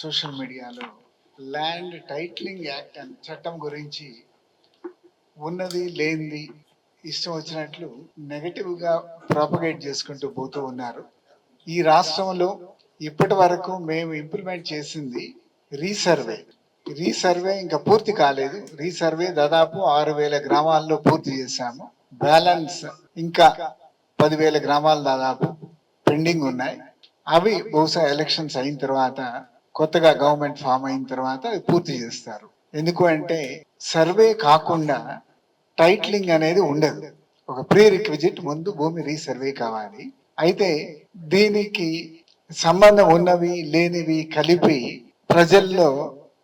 Social మీడియాలో land titling act అనే చట్టం గురించి ఉన్నది లేనిది ఇష్టం వచ్చినట్లు నెగటివ్గా ప్రాపగేట్ చేసుకుంటూ పోతూ ఉన్నారు. ఈ రాష్ట్రంలో ఇప్పటి వరకు మేము ఇంప్లిమెంట్ చేసింది రీసర్వే ఇంకా పూర్తి కాలేదు. రీసర్వే దాదాపు 6,000 గ్రామాల్లో పూర్తి చేశాము. బ్యాలెన్స్ ఇంకా 10,000 గ్రామాలు దాదాపు పెండింగ్ ఉన్నాయి. అవి బహుశా ఎలక్షన్స్ అయిన తర్వాత, కొత్తగా గవర్నమెంట్ ఫామ్ అయిన తర్వాత అవి పూర్తి చేస్తారు. ఎందుకు అంటే సర్వే కాకుండా టైటిలింగ్ అనేది ఉండదు. ఒక ప్రీ రిక్విజిట్ ముందు భూమి రీసర్వే కావాలి. అయితే దీనికి సంబంధం ఉన్నవి లేనివి కలిపి ప్రజల్లో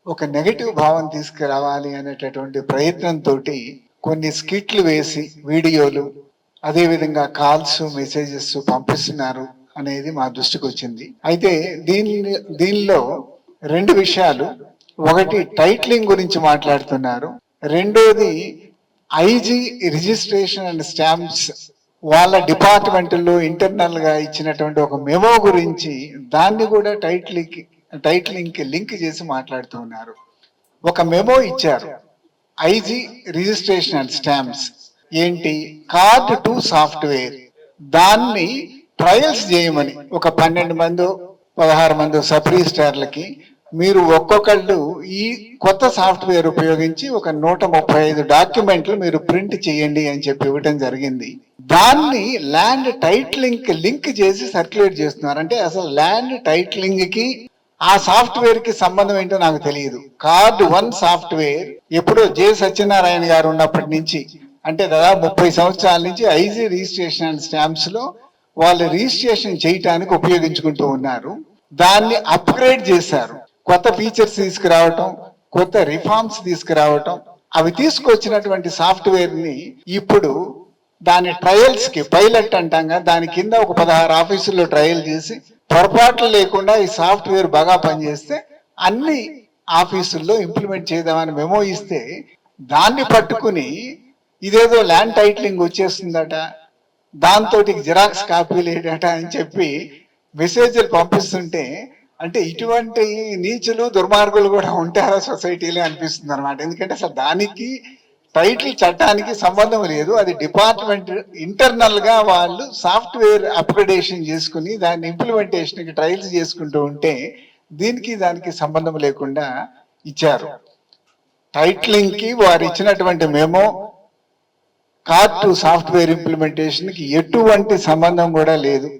ఒక నెగటివ్ భావం తీసుకురావాలి అనేటటువంటి ప్రయత్నంతో కొన్ని స్కిట్లు వేసి వీడియోలు, అదేవిధంగా కాల్స్ మెసేజెస్ పంపిస్తున్నారు అనేది మా దృష్టికి వచ్చింది. అయితే దీనిలో రెండు విషయాలు. ఒకటి టైటిలింగ్ గురించి మాట్లాడుతున్నారు. రెండోది ఐజీ రిజిస్ట్రేషన్ అండ్ స్టాంప్స్ వాళ్ళ డిపార్ట్మెంట్లో ఇంటర్నల్ గా ఇచ్చినటువంటి ఒక మెమో గురించి దాన్ని కూడా టైటిలింగ్ లింక్ చేసి మాట్లాడుతున్నారు. ఒక మెమో ఇచ్చారు, ఐజీ రిజిస్ట్రేషన్ అండ్ స్టాంప్స్ ఏంటి, కార్డ్ టు సాఫ్ట్వేర్, దాన్ని ట్రయల్స్ చేయమని ఒక 12 మందో 16 మందో సబ్ రిజిస్ట్రార్లకి మీరు ఒక్కొక్కళ్ళు ఈ కొత్త సాఫ్ట్వేర్ ఉపయోగించి ఒక 135 డాక్యుమెంట్లు మీరు ప్రింట్ చేయండి అని చెప్పి ఇవ్వటం జరిగింది. దాన్ని ల్యాండ్ టైటిలింగ్ లింక్ చేసి సర్క్యులేట్ చేస్తున్నారు. అంటే అసలు ల్యాండ్ టైటిలింగ్ కి ఆ సాఫ్ట్వేర్ కి సంబంధం ఏంటో నాకు తెలియదు. కార్డ్ 1 సాఫ్ట్వేర్ ఎప్పుడో జె సత్యనారాయణ గారు ఉన్నప్పటి నుంచి, అంటే దాదాపు 30 సంవత్సరాల నుంచి ఐజీ రిజిస్ట్రేషన్ అండ్ స్టాంప్స్ లో వాళ్ళు రిజిస్ట్రేషన్ చేయటానికి ఉపయోగించుకుంటూ ఉన్నారు. దాన్ని అప్గ్రేడ్ చేశారు, కొత్త ఫీచర్స్ తీసుకురావటం, కొత్త రిఫార్మ్స్ తీసుకురావటం. అవి తీసుకొచ్చినటువంటి సాఫ్ట్వేర్ ని ఇప్పుడు దాని ట్రయల్స్ కి, పైలట్ అంటాం, దాని కింద ఒక 16 ఆఫీసుల్లో ట్రయల్ చేసి పొరపాట్లు లేకుండా ఈ సాఫ్ట్వేర్ బాగా పనిచేస్తే అన్ని ఆఫీసుల్లో ఇంప్లిమెంట్ చేద్దామని మెమో ఇస్తే, దాన్ని పట్టుకుని ఇదేదో ల్యాండ్ టైటిలింగ్ వచ్చేస్తుందట, దాంతో జిరాక్స్ కాపీలు ఏడట అని చెప్పి మెసేజ్లు పంపిస్తుంటే, అంటే ఇటువంటి నీచులు దుర్మార్గులు కూడా ఉంటారా సొసైటీలో అనిపిస్తుంది అనమాట. ఎందుకంటే అసలు దానికి టైటిల్ చట్టానికి సంబంధం లేదు. అది డిపార్ట్మెంట్ ఇంటర్నల్ గా వాళ్ళు సాఫ్ట్వేర్ అప్గ్రేడేషన్ చేసుకుని దాన్ని ఇంప్లిమెంటేషన్ కి ట్రయల్స్ చేసుకుంటూ ఉంటే దీనికి దానికి సంబంధం లేకుండా ఇచ్చారు. టైటిలింగ్ కి వారు ఇచ్చినటువంటి memo card to software implementation కి ఎటువంటి సంబంధం కూడా లేదు.